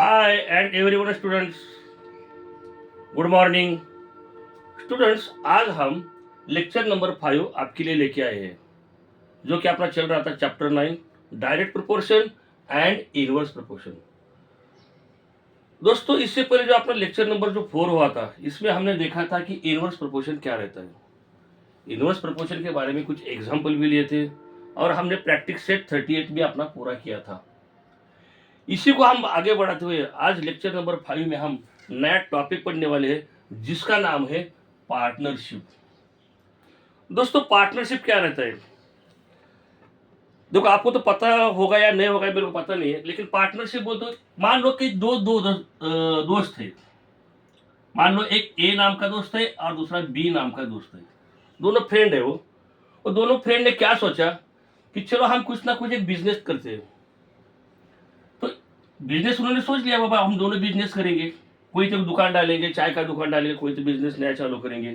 Hi and everyone students, good morning students. आज हम lecture number 5 आपके लिए लेके आए हैं, जो कि अपना चल रहा था chapter 9 direct proportion and inverse proportion. दोस्तों, इससे पहले जो अपना लेक्चर नंबर जो 4 हुआ था, इसमें हमने देखा था कि इनवर्स प्रोपोर्शन क्या रहता है। इनवर्स प्रोपोर्शन के बारे में कुछ एग्जाम्पल भी लिए थे और हमने प्रैक्टिस सेट 38 भी अपना पूरा किया था। इसी को हम आगे बढ़ाते हुए आज लेक्चर नंबर 5 में हम नया टॉपिक पढ़ने वाले हैं, जिसका नाम है पार्टनरशिप। दोस्तों, पार्टनरशिप क्या रहता है? देखो, आपको तो पता होगा या नहीं होगा, मेरे को पता नहीं है, लेकिन पार्टनरशिप बोलते हो, मान लो कि दोस्त है। मान लो एक ए नाम का दोस्त है और दूसरा बी नाम का दोस्त है। दोनों फ्रेंड है वो। और दोनों फ्रेंड ने क्या सोचा कि चलो हम कुछ ना कुछ एक बिजनेस करते हैं। तो बिजनेस उन्होंने सोच लिया, बाबा हम दोनों बिजनेस करेंगे। कोई तो दुकान डालेंगे, चाय का दुकान डालेंगे, कोई तो बिजनेस नया चालू करेंगे।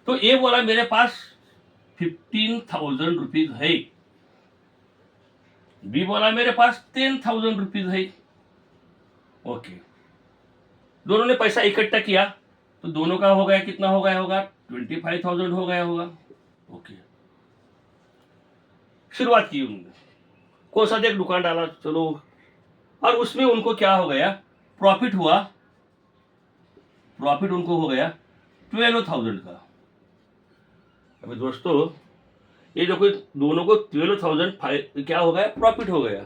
तो ये बोला मेरे पास 15,000 रुपीज है। बी बोला मेरे पास 10,000 रुपीज है। ओके, दोनों ने पैसा इकट्ठा किया, तो दोनों का हो गया, कितना हो गया होगा? 25,000 हो गया होगा। ओके, शुरुआत की उन्होंने, कौन सा एक दुकान डाला, चलो, और उसमें उनको क्या हो गया? प्रॉफिट हुआ। प्रॉफिट उनको हो गया 12,000 का। अभी दोस्तों, ये जो कोई दोनों को 12,000 क्या हो गया? प्रॉफिट हो गया।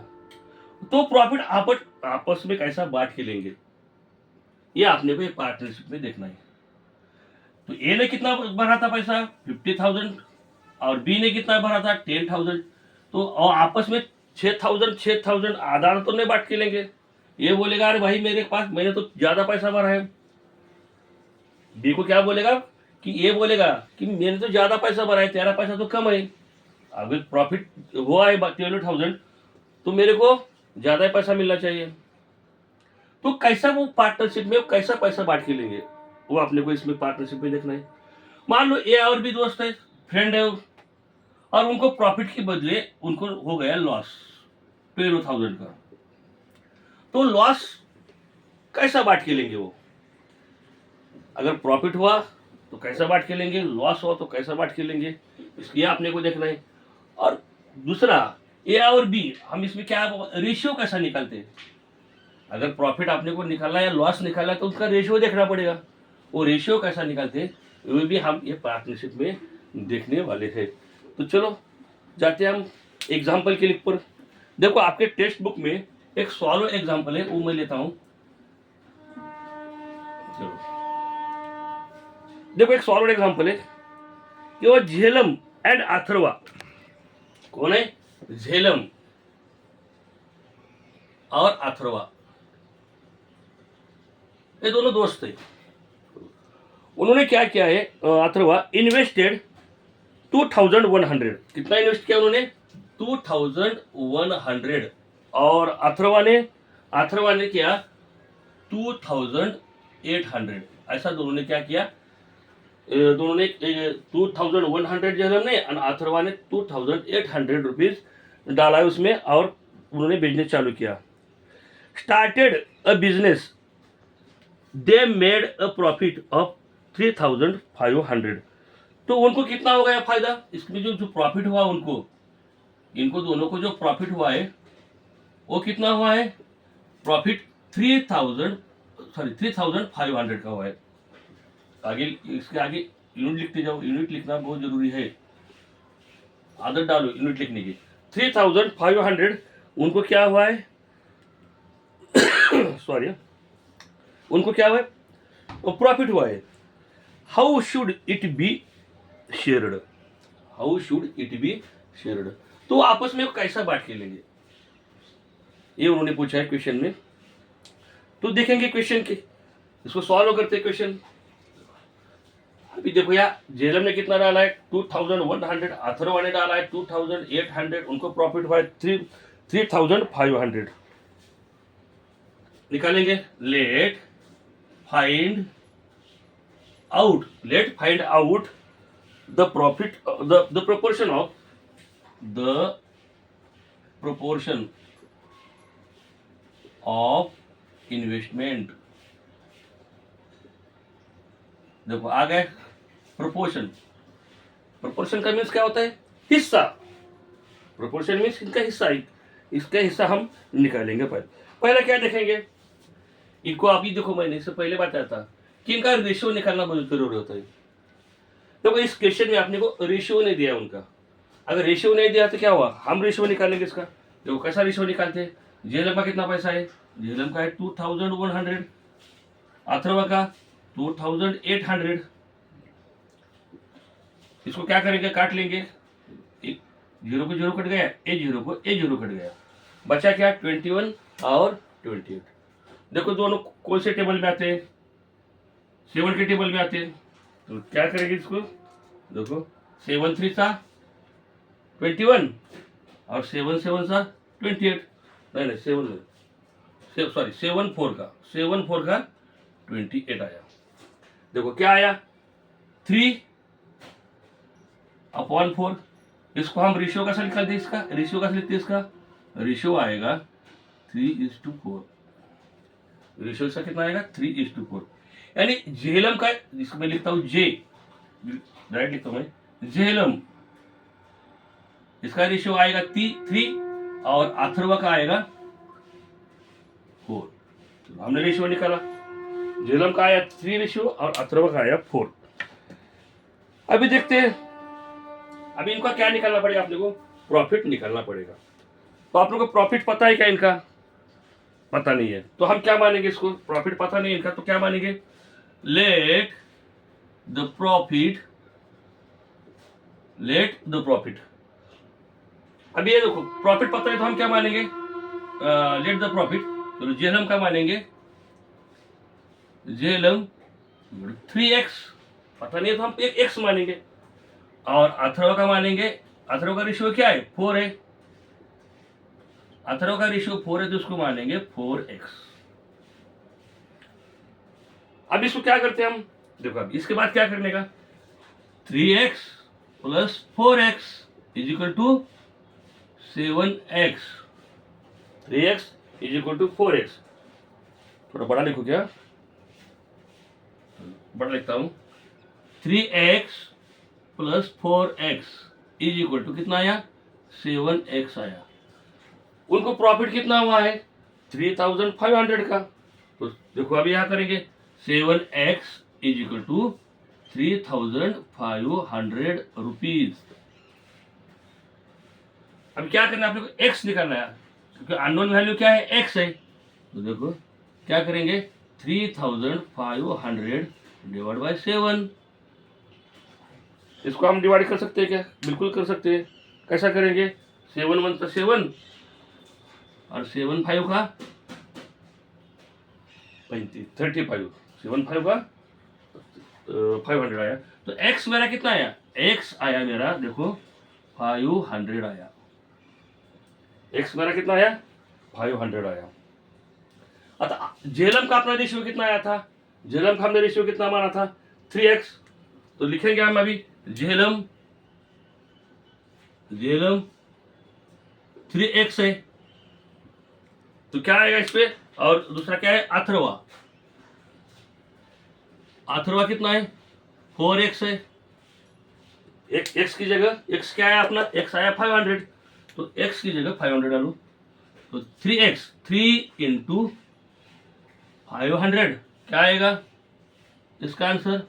तो प्रॉफिट आपस में कैसा बांट के लेंगे, ये आपने को एक पार्टनरशिप में देखना है। तो ए ने कितना भरा था पैसा? 50,000। और बी ने कितना भरा था? 10,000। तो और आपस में 6,000 आधा तो नहीं बांट के लेंगे। ये बोलेगा अरे भाई मेरे पास, मैंने तो ज्यादा पैसा भरा है। बी को क्या बोलेगा कि ये बोलेगा कि मैंने तो ज्यादा पैसा भरा है, तेरा पैसा तो कम है। अगर प्रॉफिट हुआ है 12,000, तो मेरे को ज्यादा पैसा मिलना चाहिए। तो कैसा वो पार्टनरशिप में कैसा पैसा बांट के लेंगे, वो अपने को इसमें पार्टनरशिप में देखना है। मान लो ए और भी दोस्त है, फ्रेंड है, और उनको प्रॉफिट के बदले उनको हो गया लॉस 12,000 का। तो लॉस कैसा बांट के लेंगे वो? अगर प्रॉफिट हुआ तो कैसा बांट के लेंगे, लॉस हुआ तो कैसा बांट के लेंगे, इसलिए आपने को देखना है। और दूसरा, ए और बी, हम इसमें क्या रेशियो कैसा निकालते हैं? अगर प्रॉफिट आपने को निकालना है या लॉस निकालना है, तो उसका रेशियो देखना पड़ेगा। वो रेशियो कैसा निकालते हैं, वो भी हम ये पार्टनरशिप में देखने वाले हैं। तो चलो जाते हैं हम एग्जाम्पल के लिए पर। देखो, आपके टेक्स्ट बुक में एक सॉल्व एग्जाम्पल है, वो मैं लेता हूं। चलो देखो, एक सॉल्व एग्जाम्पल है कि वो झेलम एंड अथर्वा। कौन है? झेलम और अथर्वा, ये दोनों दोस्त थे। उन्होंने क्या किया है? अथर्वा इन्वेस्टेड 2,100। कितना इन्वेस्ट किया उन्होंने? 2,100। और अथर्वा ने किया 2,800। ऐसा दोनों ने क्या किया? दोनों ने 2,100 झेलम ने और अथर्वा ने 2,800 रुपीज डाला है उसमें, और उन्होंने बिजनेस चालू किया। Started a business, they made a profit of 3,500। तो उनको कितना हो गया फायदा? इसमें जो प्रॉफिट हुआ उनको, इनको दोनों को जो प्रॉफिट हुआ है वो कितना हुआ है? प्रॉफिट 3,500 का हुआ है। आगे इसके आगे यूनिट लिखते जाओ, यूनिट लिखना बहुत जरूरी है, आदत डालो यूनिट लिखने की। 3,500 उनको क्या हुआ है? सॉरी, उनको क्या हुआ है? प्रॉफिट हुआ है। How should it be shared? How should it be shared? तो आपस में कैसा बांट के लेंगे, ये उन्होंने पूछा है क्वेश्चन में। तो देखेंगे क्वेश्चन के, इसको सॉल्व करते हैं क्वेश्चन। अभी देखो यार, जेलम ने कितना डाला है? 2,100। अथर्वा ने डाला है 2,800। उनको प्रॉफिट हुआ है 3,500। निकालेंगे। Let find out the profit, the proportion of investment. देखो आ गए प्रोपोर्शन। प्रोपोर्शन का मीन्स क्या होता है? हिस्सा। प्रोपोर्शन मीन्स इनका हिस्सा, इसका हिस्सा हम निकालेंगे। पहले क्या देखेंगे, इनको आप ही देखो, मैंने इससे पहले बताया था कि इनका रेशियो निकालना बहुत जरूरी होता है। देखो इस क्वेश्चन में आपने को रेशियो नहीं दिया उनका। अगर रेशियो नहीं दिया तो क्या हुआ, हम रेशियो निकालेंगे इसका। देखो कैसा रेशियो निकालते हैं। जेएलएम का कितना पैसा है? जेएलएम का है 2100, अथर्वा का 2800। इसको क्या करेंगे, काट लेंगे। जीरो को जीरो कट गया, ए जीरो को ए जीरो कट गया, बचा क्या? 21 और 28। देखो दोनों कौन से टेबल में आते हैं? 7 के टेबल में आते हैं। तो क्या करेंगे इसको, देखो 7 3 सा 21 और 7 7 सा 28। नहीं 7 4 का 28 आया। देखो क्या आया, 3/4। इसको हम रेशियो कैसे निकालते हैं? इसका रेशियो कैसे लिखते हैं? इसका रेशियो आएगा 3:4। रेशियो इसका कितना आएगा? 3:4। यानी जेएलएम का, इसको मैं लिखता हूं जे, राइट लिखता हूं मैं, जेएलएम इसका रेशियो आएगा 3 और अथर्वा का आएगा 4। तो हमने रेशियो निकाला, जेएलएम का आया 3 रेशियो और अथर्वा का आया 4। अभी देखते हैं, अभी इनका क्या निकालना पड़ेगा? आप लोगों को प्रॉफिट निकालना पड़ेगा। तो आप लोगों को प्रॉफिट पता है क्या? इनका पता नहीं है, तो हम क्या मानेंगे इसको? प्रॉफिट पता नहीं है इनका, तो क्या मानेंगे? Let the profit. अब ये देखो प्रॉफिट पता है तो हम क्या मानेंगे? Let the profit. तो जेएलएम का मानेंगे, जेएलएम 3x। पता नहीं है तो हम एक x मानेंगे। और अथर्वा का मानेंगे, अथर्वा का रेशियो क्या है? 4 है। अथर्वा का रेशियो 4 है तो उसको मानेंगे 4x। अब इसको क्या करते हैं हम? देखो अब इसके बाद क्या करने का, 3x + 4x = 7x। 3x = 4x। थोड़ा बड़ा लिखो क्या, बड़ा लिखता हूं। 3x + 4x = कितना आया? 7x आया। उनको प्रॉफिट कितना हुआ है? 3500 का। तो देखो अभी यहां करेंगे 7x = 3500 रुपीज। अब क्या करना है आप लोग को? x निकालना है, क्योंकि अननोन वैल्यू क्या है? x है। तो देखो क्या करेंगे, 3500 / 7। इसको हम डिवाइड कर सकते हैं क्या? बिल्कुल कर सकते हैं। कैसा करेंगे? 7 1 = 7 और 7 5 का 35। 7 5 का 500 आया। तो x मेरा कितना आया? x आया मेरा, देखो 500 आया। x मेरा कितना आया? 500 आया। अतः जेएलएम का अपना रेशियो कितना आया था? जेएलएम का हमने रेशियो कितना माना था? 3x। तो लिखेंगे हम अभी जेएलएम 3x है। तो क्या आएगा इस पे? और दूसरा क्या है? अथर्वा कितना है? 4x है। x की जगह x क्या आया अपना? x आया 500। तो x की जगह 500 डालो। तो 3x 3 × 500 क्या आएगा इसका आंसर?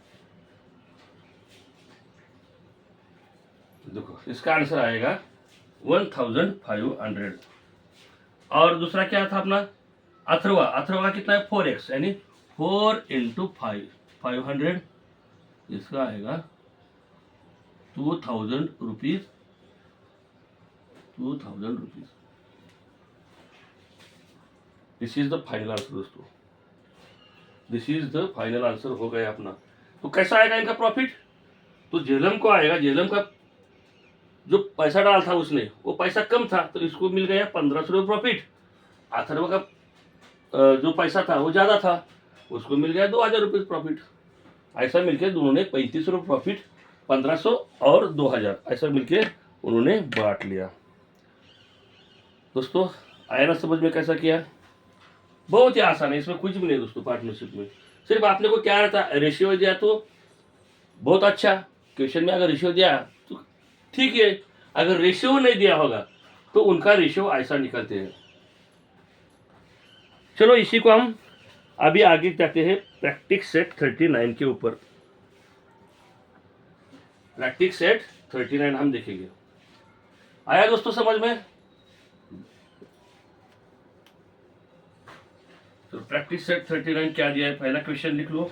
देखो इसका आंसर आएगा 1500। और दूसरा क्या था अपना? अथर्वा कितना है? 4x, यानी 4 × 500 इसका आएगा 2000 rupees. 2000 rupees. This is the final answer दोस्तों, this is the final answer हो गया अपना। तो कैसा आएगा इनका प्रॉफिट? तो जेएलएम को आएगा, जेएलएम का जो पैसा डाला था उसने, वो पैसा कम था तो इसको मिल गया 1500 रुपये प्रॉफिट। अथर्वा का जो पैसा था वो ज़्यादा था, उसको मिल गया 2000 रुपये प्रॉफिट। ऐसा मिलके दोनों ने 3500 रुपये प्रॉफिट, 1500 और 2000 ऐसा मिलके उन्होंने बांट लिया। दोस्तों आया ना समझ में कैसा किया? बहुत ही आसान है, इसमें कुछ भी नहीं दोस्तों पार्टनरशिप में। सिर्फ आपने को क्या रहता है, रेशियो दिया तो बहुत अच्छा, क्वेश्चन में अगर रेशियो दिया तो ठीक है, अगर रेशियो नहीं दिया होगा तो उनका रेशियो ऐसा निकलते हैं। चलो इसी को हम अभी आगे जाते हैं प्रैक्टिस सेट 39 के ऊपर। प्रैक्टिस सेट 39 हम देखेंगे। आया दोस्तों समझ में? तो प्रैक्टिस सेट 39 क्या दिया है, पहला क्वेश्चन लिख लो।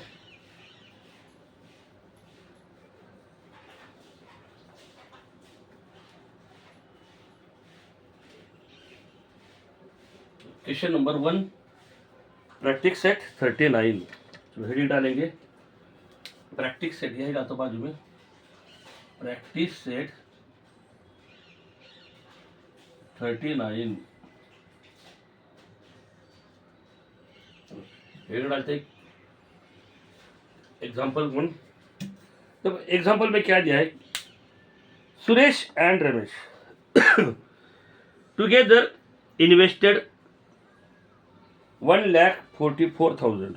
क्वेश्चन नंबर 1 प्रैक्टिस सेट 39, तो हेडिंग डालेंगे प्रैक्टिस सेट, यही डालता बाजू में प्रैक्टिस सेट 39, हेडिंग डालते एग्जाम्पल 1। तो एग्जाम्पल में क्या दिया है, Suresh and Ramesh together invested 1,44,000,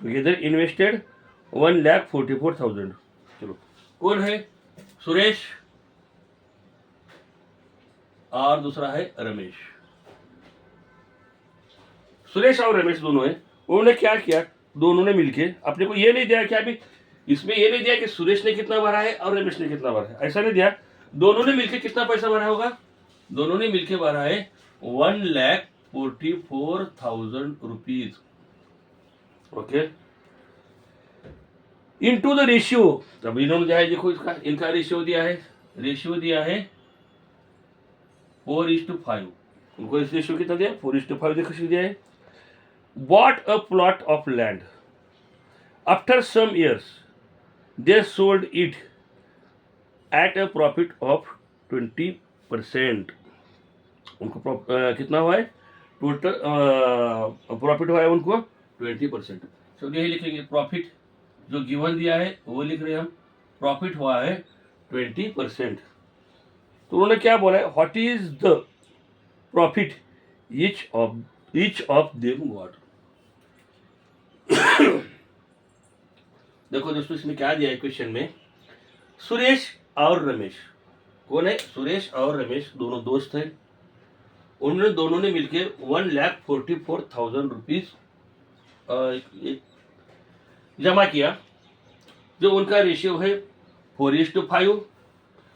together invested 1,44,000। चलो कौन है, सुरेश और दूसरा है रमेश। सुरेश और रमेश दोनों है, उन्होंने क्या किया, दोनों ने मिलके, अपने को ये नहीं दिया कि अभी इसमें ये नहीं दिया कि सुरेश ने कितना भरा है और रमेश ने कितना भरा है, ऐसा नहीं दिया। दोनों ने मिलके कितना पैसा भरा होगा, दोनों ने मिलके भरा है 1,44,000 rupees. Okay, into the ratio, अब इन्होंने दिया है, देखो इसका, इनका रेशियो दिया है, रेशियो दिया है 4:5। उनको इस रेशियो कितना दिया, 4:5 देखो दिया है। Bought a plot of land. After some years, they sold it at a profit of 20%. उनको कितना हुआ है, टोटल प्रॉफिट हुआ है उनको 20%। चलिए यही लिखेंगे, प्रॉफिट जो गिवन दिया है वो लिख रहे हैं हम, प्रॉफिट हुआ है 20%। तो उन्होंने क्या बोला है, what is the profit each of them got. देखो दोस्तों इसमें क्या दिया है क्वेश्चन में, सुरेश और रमेश, कौन है, सुरेश और रमेश दोनों दोस्त हैं, उन्होंने दोनों ने मिलकर 1,44,000 रुपीज जमा किया, जो उनका रेशियो है 4:5।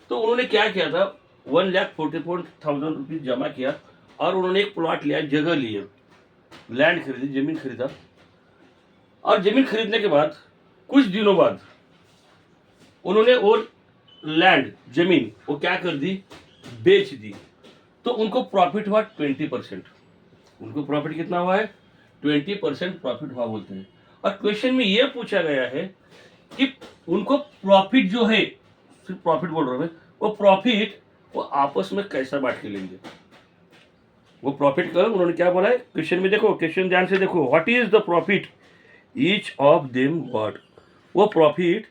तो उन्होंने क्या किया था, 1,44,000 रुपीज जमा किया और उन्होंने एक प्लॉट लिया, जगह ली, लैंड खरीदी, जमीन खरीदा, और जमीन खरीदने के बाद कुछ दिनों बाद उन्होंने वो लैंड, जमीन वो क्या कर दी, बेच दी। तो उनको प्रॉफिट हुआ 20%। उनको प्रॉफिट कितना हुआ है, 20% प्रॉफिट हुआ बोलते हैं। और क्वेश्चन में ये पूछा गया है कि उनको प्रॉफिट जो है, सिर्फ प्रॉफिट बोल रहा हूं मैं, वो प्रॉफिट वो आपस में कैसा बांट के लेंगे। वो प्रॉफिट का उन्होंने क्या बोला है क्वेश्चन में, देखो क्वेश्चन ध्यान से देखो, what is the profit each of them got, वो प्रॉफिट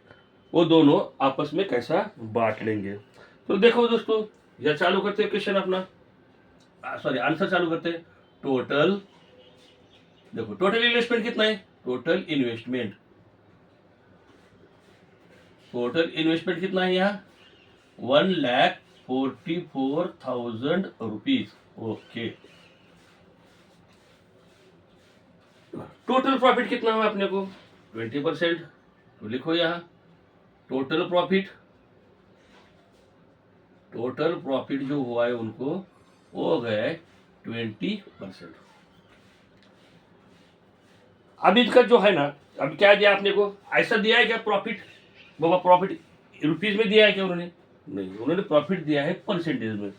वो दोनों आपस में कैसा बांट लेंगे। तो देखो दोस्तों, यह चालू करते हैं क्वेश्चन अपना, सॉरी आंसर चालू करते हैं। टोटल, देखो टोटल इन्वेस्टमेंट कितना है, टोटल इन्वेस्टमेंट कितना है यहाँ, 1,44,000 रुपीज। ओके, टोटल प्रॉफिट कितना हुआ अपने को, 20%। तो लिखो यहाँ टोटल प्रॉफिट जो हुआ है उनको वो हो गया है 20%। अब इसका जो है ना, अब क्या दिया आपने को, ऐसा दिया है क्या प्रॉफिट, बाबा प्रॉफिट रुपीज में दिया है क्या उन्होंने, नहीं, उन्होंने प्रॉफिट दिया है परसेंटेज में।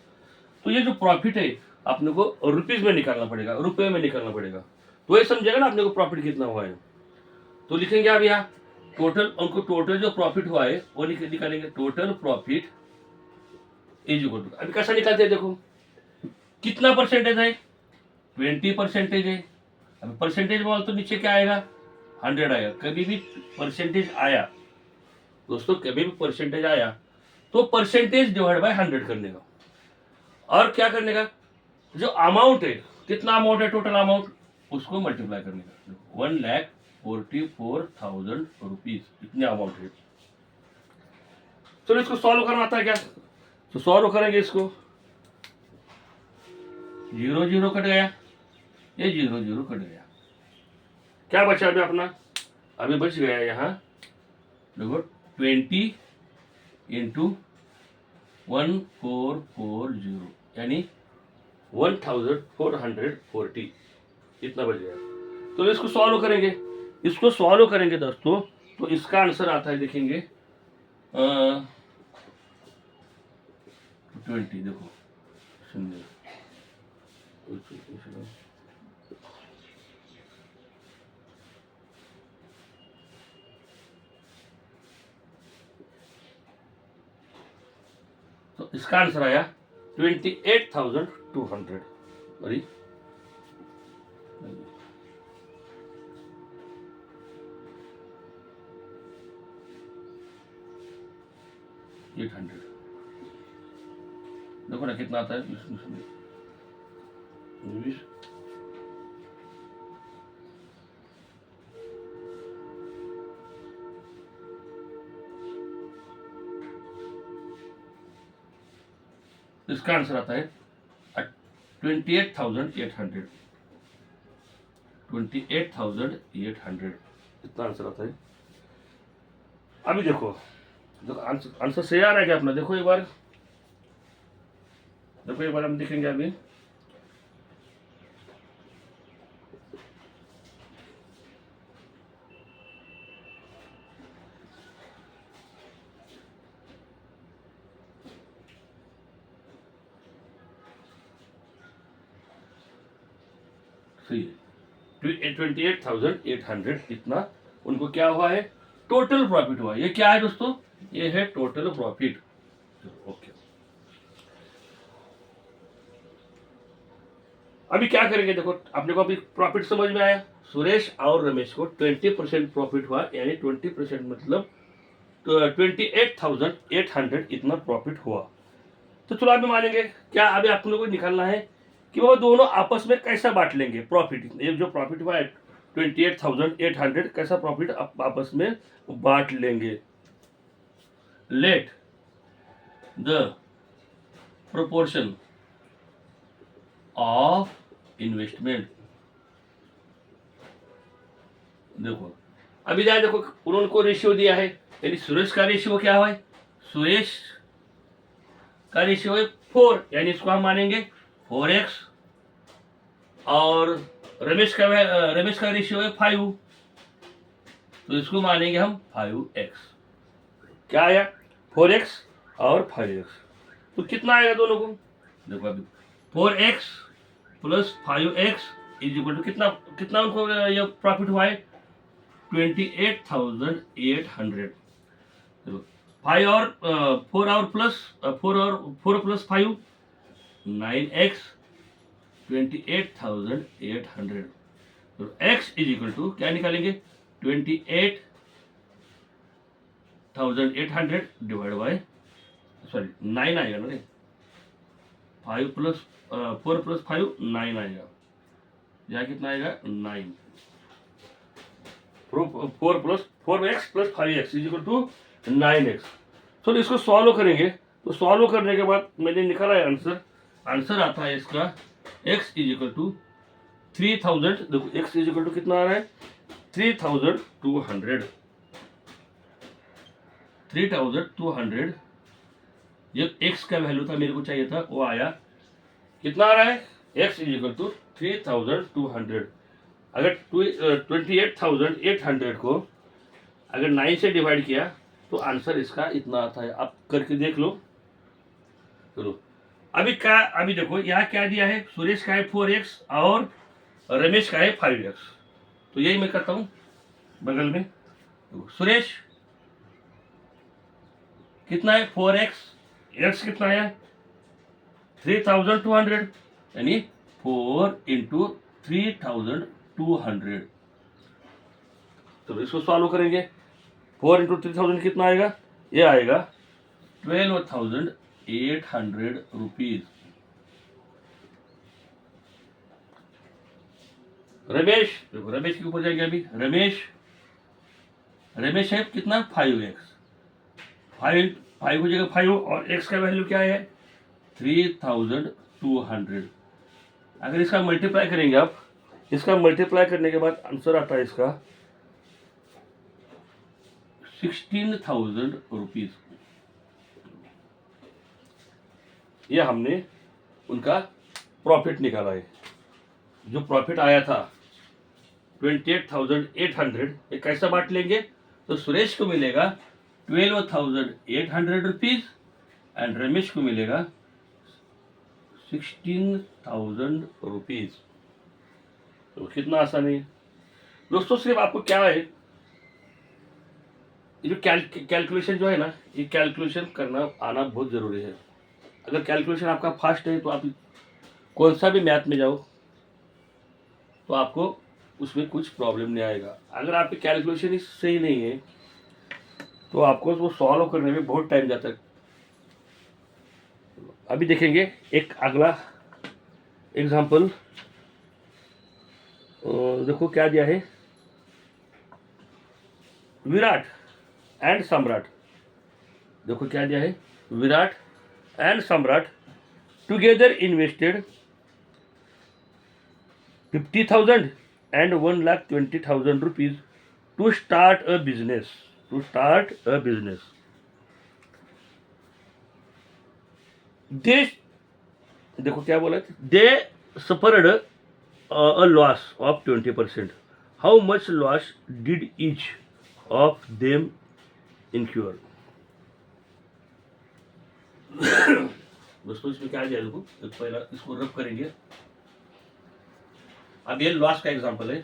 तो ये जो प्रॉफिट है अपने को रुपीज में निकालना पड़ेगा, रुपए में निकालना पड़ेगा, तो ये समझेगा ना अपने को प्रॉफिट कितना हुआ है। तो लिखेंगे आप यहाँ टोटल, उनको टोटल जो प्रॉफिट हुआ है वो निकालेंगे, total profit is equal to, अभी कैसा निकालते हैं, देखो कितना परसेंटेज है, 20% है। अभी परसेंटेज बोल तो नीचे क्या आएगा, 100 आएगा। कभी भी परसेंटेज आया दोस्तों, कभी भी परसेंटेज आया तो परसेंटेज डिवाइड बाय 100 करने का, और क्या करने का, जो अमाउंट है, कितना अमाउंट है, टोटल अमाउंट उसको मल्टीप्लाई करने का। 1,44,000 रुपीज इतने अमाउंट है। चलो इसको सॉल्व करना आता है क्या? तो सॉल्व करेंगे इसको। 0 0 कट गया, ये 0 0 कट गया, क्या बचा अभी अपना? अभी बच गया यहाँ देखो 20 इंटू 1440 यानी 1440 इतना बच गया। तो इसको सॉल्व करेंगे, इसको सॉल्व करेंगे दोस्तों, तो इसका आंसर आता है देखेंगे 20 देखो शून्य तो इसका आंसर आया 28,200। सॉरी 800। देखो ना कितना आता है 20 इसका आंसर आता है 28,800। 28,800 इतना आंसर आता है। अभी देखो आंसर सही आ रहा है क्या अपना? देखो एक बार, देखो एक बार हम देखेंगे अभी। सही है 28,800 इतना उनको क्या हुआ है? टोटल प्रॉफिट हुआ। ये क्या है दोस्तों? ये है टोटल प्रॉफिट। ओके, अभी क्या करेंगे देखो, अपने को अभी प्रॉफिट समझ में आया। सुरेश और रमेश को 20% प्रॉफिट हुआ, यानी 20% मतलब 28,800 इतना प्रॉफिट हुआ। तो चलो अभी मानेंगे क्या? अभी आप लोगों को निकालना है कि वो दोनों आपस में कैसा बांट लेंगे प्रॉफिट। ये जो प्रॉफिट हुआ है 28,800 कैसा प्रॉफिट आपस में बांट लेंगे। Let the proportion of investment. देखो अभी जाए, देखो उन्होंने को रेशियो दिया है, यानी सुरेश का रेशियो क्या है? सुरेश का रेशियो है 4, यानी इसको हम मानेंगे 4x। और रमेश का रेशियो है 5, तो इसको मानेंगे हम 5x। क्या आया? 4x और 5x। तो कितना आएगा दोनों को? देखो अभी 4x plus 5x is equal to कितना कितना उनको ये प्रॉफिट हुआ है? 28,800। देखो 5 और 4 और प्लस 4 प्लस 5 9x 28,800। तो x इज इक्वल टू क्या निकालेंगे? 28,800 डिवाइड बाय, सॉरी 9 आएगा ना, 5 प्लस 4 प्लस 5 9 आएगा। यहाँ कितना आएगा? 9। 4 plus 4x plus 5x is equal to 9x। चलो इसको सॉल्व करेंगे। तो सॉल्व करने के बाद मैंने निकाला है आंसर। आंसर आता है इसका x इज इक्वल टू 3,000। देखो x इज इक्वल टू कितना आ रहा है? 3,200। 3,200 ये x का वैल्यू था, मेरे को चाहिए था, वो आया। कितना आ रहा है? x is equal to 3,200। अगर 28,800 को अगर 9 से डिवाइड किया तो आंसर इसका इतना आता है। आप करके देख लो। चलो अभी क्या, अभी देखो यहाँ क्या दिया है? सुरेश का है 4x और रमेश का है 5x। तो यही मैं करता हूँ बगल में। तो सुरेश कितना है? 4x, x कितना है? 3,200, यानी 4 इंटू 3,200। चलो इसको सॉल्व करेंगे। 4 इंटू 3,000 कितना आएगा? ये आएगा 12,800 रुपीज। रमेश, देखो रमेश के ऊपर जाएंगे अभी। रमेश है कितना 5x, 5 हो जाएगा 5 और x का वैल्यू क्या है 3200। अगर इसका मल्टीप्लाई करेंगे आप, इसका मल्टीप्लाई करने के बाद आंसर आता है इसका 16,000 रुपीज। ये हमने उनका प्रॉफिट निकाला है। जो प्रॉफिट आया था 28,800, ये कैसा बांट लेंगे, तो सुरेश को मिलेगा 12,800 रुपीज एंड रमेश को मिलेगा 16,000 रुपीज। तो कितना आसान है दोस्तों। सिर्फ आपको क्या है, ये जो कैलकुलेशन जो है ना, ये कैलकुलेशन करना आना बहुत जरूरी है। अगर कैलकुलेशन आपका फास्ट है तो आप कौन सा भी मैथ में जाओ तो आपको उसमें कुछ प्रॉब्लम नहीं आएगा। अगर आपकी कैलकुलेशन ही सही नहीं है तो आपको वो सॉल्व करने में बहुत टाइम जाता है। अभी देखेंगे एक अगला एग्जाम्पल। देखो क्या दिया है, विराट एंड सम्राट। देखो क्या दिया है, विराट एंड सम्राट together invested 50,000 and 1,20,000 rupees to start a business. They, देखो क्या बोला, they suffered a loss of 20%. How much loss did each of them incur? दोस्तों इसमें क्या दिया, देखो पहला इसको रब करेंगे। अब ये लॉस का एग्जांपल है,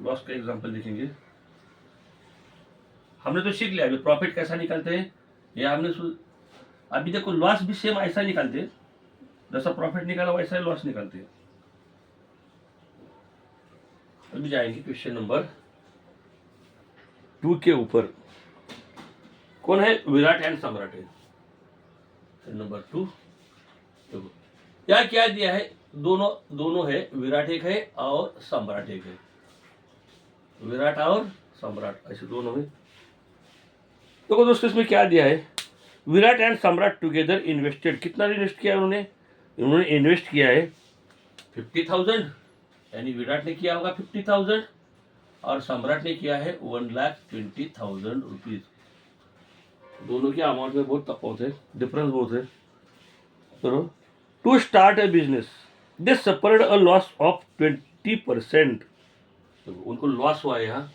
लॉस का एग्जांपल देखेंगे। हमने तो सीख लिया अभी प्रॉफिट कैसा निकालते हैं, ये हमने अभी देखो लॉस भी सेम ऐसा निकालते हैं, जैसा प्रॉफिट निकाला वैसा ही लॉस निकालते हैं। अभी जाएंगे क्वेश्चन नंबर 2 के ऊपर। कौन है, विराट एंड सम्राट है। नंबर 2 देखो क्या दिया है, दोनों है, विराट एक है और सम्राट एक है। विराट और सम्राट ऐसे दोनों है। देखो दोस्तों इसमें क्या दिया है, विराट एंड सम्राट टुगेदर इन्वेस्टेड, कितना इन्वेस्ट किया उन्होंने इन्वेस्ट किया है 50,000, यानी विराट ने किया होगा 50,000 और सम्राट ने किया है 1,20,000 रुपीज। दोनों के अमाउंट में बहुत तफावत है, डिफरेंस बहुत है। तो to start a business they suffered a loss of 20%। तो उनको लॉस हुआ है, यहाँ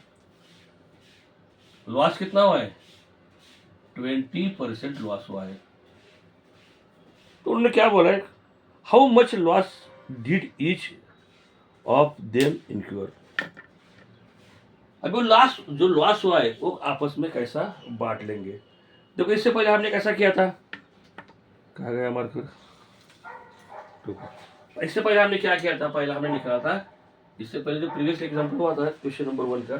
लॉस कितना हुआ है 20% लॉस हुआ है। तो उन्होंने क्या बोला है, how much loss did each of them incur. अभी वो जो लॉस हुआ है वो आपस में कैसा बांट लेंगे। देखो इससे पहले हमने कैसा किया था, कहा गया मार्कर, इससे पहले हमने क्या किया था, पहले हमने निकाला था, इससे पहले जो प्रीवियस एग्जाम्पल हुआ था क्वेश्चन नंबर 1 का,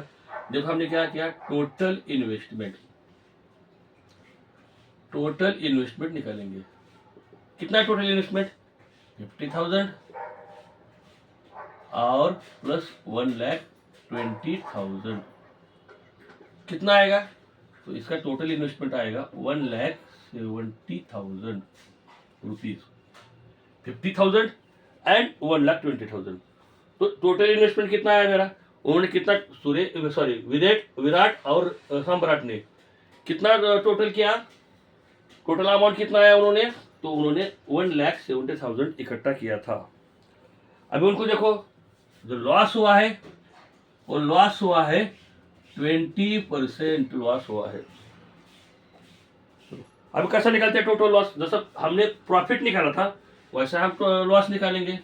देखो हमने क्या किया, टोटल इन्वेस्टमेंट निकालेंगे। कितना टोटल इन्वेस्टमेंट 50,000 और प्लस 1,20,000 कितना आएगा, तो इसका टोटल इन्वेस्टमेंट आएगा 1,70,000 रुपीज। 50,000 एंड 1,20,000, तो टोटल इन्वेस्टमेंट कितना आया मेरा, उन्होंने कितना विराट और सम्राट ने कितना टोटल किया, टोटल अमाउंट कितना आया उन्होंने, तो उन्होंने 1,70,000 इकट्ठा किया था। अभी उनको देखो जो लॉस हुआ है वो लॉस हुआ है 20% लॉस हुआ है। अब कैसा निकालते हैं टोटल लॉस, जैसा हमने प्रॉफिट निकाला था वैसा हम लॉस निकालेंगे।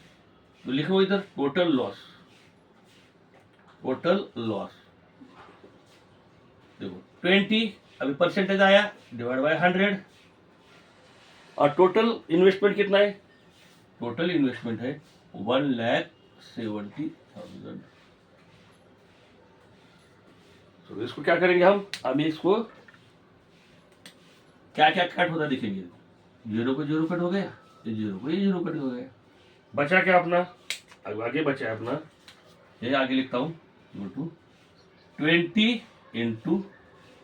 तो लिखो इधर टोटल लॉस देखो 20, अभी परसेंटेज आया डिवाइड बाय 100 और टोटल इन्वेस्टमेंट कितना है, टोटल इन्वेस्टमेंट है 1,70,000। तो इसको क्या करेंगे हम, अभी इसको क्या क्या कट होता दिखेंगे। 0 को 0 कट हो गया, 0 को 0 कट हो गया, बचा क्या अपना अब आगे बचा है अपना, ये आगे लिखता हूँ 20 इंटू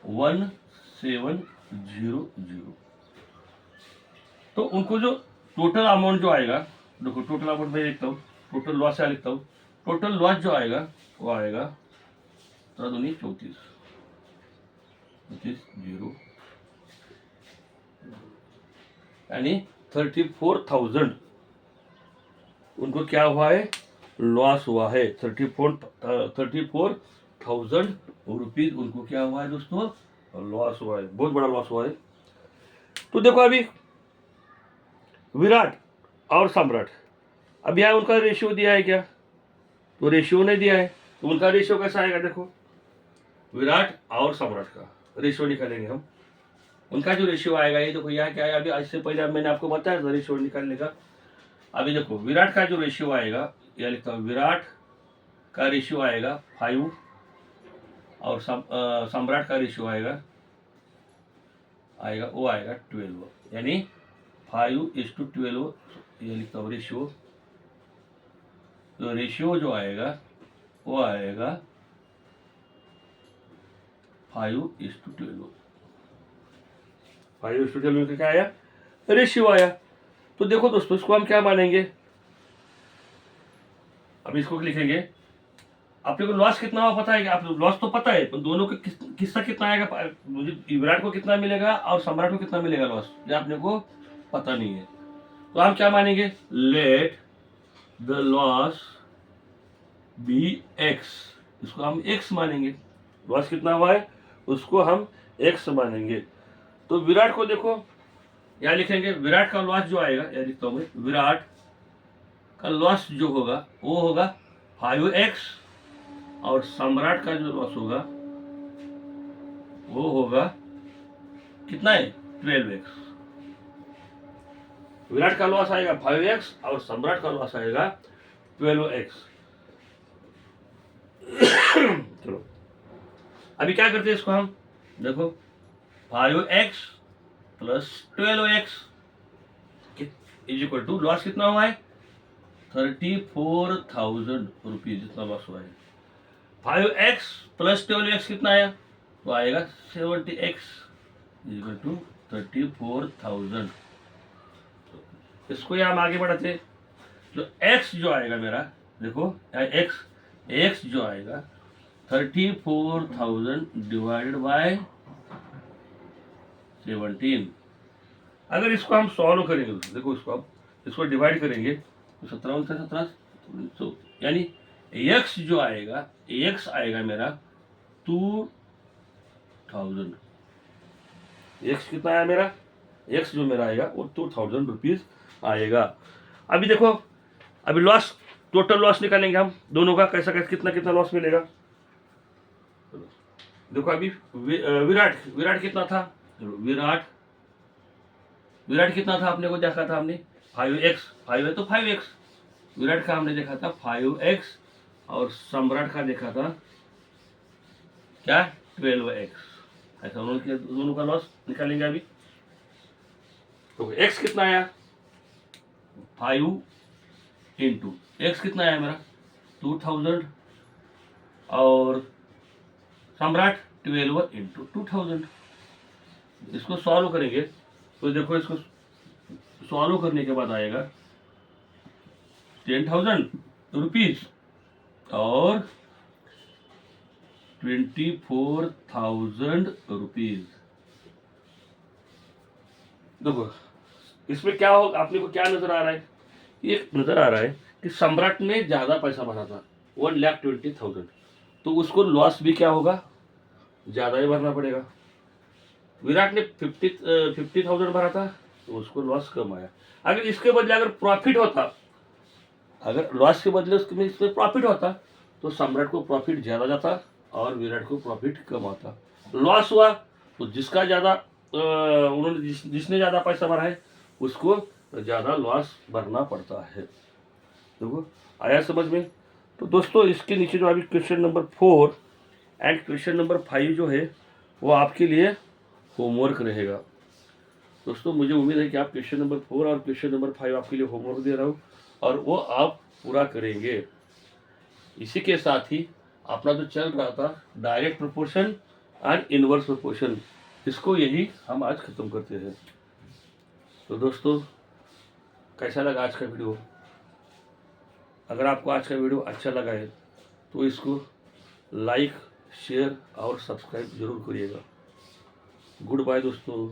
1700। तो उनको जो टोटल अमाउंट जो आएगा, देखो टोटल अमाउंट मैं लिखता हूँ, टोटल लॉस क्या लिखता हूँ, टोटल लॉस जो आएगा वो आएगा 34 0, यानी 34,000 उनको क्या हुआ है, लॉस हुआ है। 34,000 रुपीज उनको क्या हुआ है दोस्तों, लॉस हुआ है, बहुत बड़ा लॉस हुआ है। तो देखो अभी विराट और सम्राट, अब यहाँ उनका रेशियो दिया है क्या, तो रेशियो नहीं दिया है, तो उनका रेशियो कैसा आएगा, देखो विराट और सम्राट का रेशियो निकालेंगे हम। उनका जो रेशियो आएगा, ये देखो यहाँ क्या है, अभी इससे पहले मैंने आपको बताया था रेशियो निकालने का। अभी देखो विराट का जो रेशियो आएगा, यह लिखता हूँ, विराट का रेशियो आएगा 5 और सम्राट का रेशियो आएगा वो आएगा 12, यानी 5:12, ये लिखता हूँ रेशियो। तो रेशियो जो आएगा वो आएगा 5:12। 5:12 का क्या आया, रेशियो आया। तो देखो दोस्तों इसको हम क्या मानेंगे, अब इसको लिखेंगे, आपने को लॉस कितना हुआ पता है क्या, आप लॉस तो पता है, पर दोनों का किस्सा कितना आएगा, मुझे विराट को कितना मिलेगा और सम्राट को कितना मिलेगा लॉस, ये आपने को पता नहीं है। तो हम क्या मानेंगे, let the loss be x, इसको हम एक्स मानेंगे, लॉस कितना हुआ है उसको हम एक्स मानेंगे। तो विराट को देखो यहाँ लिखेंगे, विराट का लॉस जो आएगा, यह लिखता हूँ मैं, विराट का लॉस जो होगा वो होगा 5x, और सम्राट का जो लॉस होगा वो होगा कितना है, 12x। विराट का लॉस आएगा 5x और सम्राट का लॉस आएगा 12x। चलो अभी क्या करते हैं इसको हम, देखो 5x plus 12x is equal to, loss कितना हुआ है 34,000 रुपीज, जितना लॉस हुआ है। 5x प्लस 12x कितना आया, तो आएगा 70x इज इक्वल टू 34,000। इसको हम आगे बढ़ाते, जो x जो आएगा मेरा, देखो x जो आएगा 34,000 डिवाइडेड बाय 17। अगर इसको हम सॉल्व करेंगे, देखो इसको डिवाइड करेंगे तो 17 यानी x जो आएगा, x आएगा मेरा 2,000। x कितना आया मेरा, x जो मेरा आएगा वो 2,000 रुपीज आएगा। अभी देखो, अभी लॉस, टोटल लॉस निकालेंगे हम दोनों का, कैसा कैसा कितना कितना लॉस मिलेगा। देखो अभी विराट कितना था, विराट कितना था, आपने को देखा था हमने 5x, 5 है तो 5x, विराट का हमने देखा था 5x और सम्राट का देखा था क्या 12x। ऐसा दोनों का लॉस निकालेंगे अभी। तो x कितना आया 5 इंटू x कितना आया मेरा 2,000 और सम्राट 12 इंटू 2,000। इसको सॉल्व करेंगे तो देखो, इसको सॉल्व करने के बाद आएगा 10,000 रुपीज और 24,000 रुपीज। देखो इसमें क्या हो, आपने को क्या नजर आ रहा है, ये नजर आ रहा है कि सम्राट ने ज्यादा पैसा भरा था 1,20,000, तो उसको लॉस भी क्या होगा, ज्यादा ही भरना पड़ेगा। विराट ने 50,000 भरा था तो उसको लॉस कम आया। अगर इसके बदले अगर प्रॉफिट होता, अगर लॉस के बदले उसमें इसमें प्रॉफिट होता तो सम्राट को प्रॉफिट ज्यादा जाता और विराट को प्रॉफिट कम आता। लॉस हुआ तो जिसका ज्यादा उन्होंने जिसने ज्यादा पैसा भरा है उसको ज्यादा लॉस भरना पड़ता है। देखो आया समझ में। तो दोस्तों इसके नीचे जो अभी question number 4 and question number 5 जो है वो आपके लिए होमवर्क रहेगा। दोस्तों मुझे उम्मीद है कि आप क्वेश्चन नंबर 4 और क्वेश्चन नंबर 5 आपके लिए होमवर्क दे रहा हूँ और वो आप पूरा करेंगे। इसी के साथ ही अपना जो चल रहा था direct proportion and inverse proportion, इसको यही हम आज ख़त्म करते हैं। तो दोस्तों, कैसा लगा आज का वीडियो? अगर आपको आज का वीडियो अच्छा लगा है तो इसको लाइक, शेयर और सब्सक्राइब जरूर करिएगा। गुड बाय दोस्तों।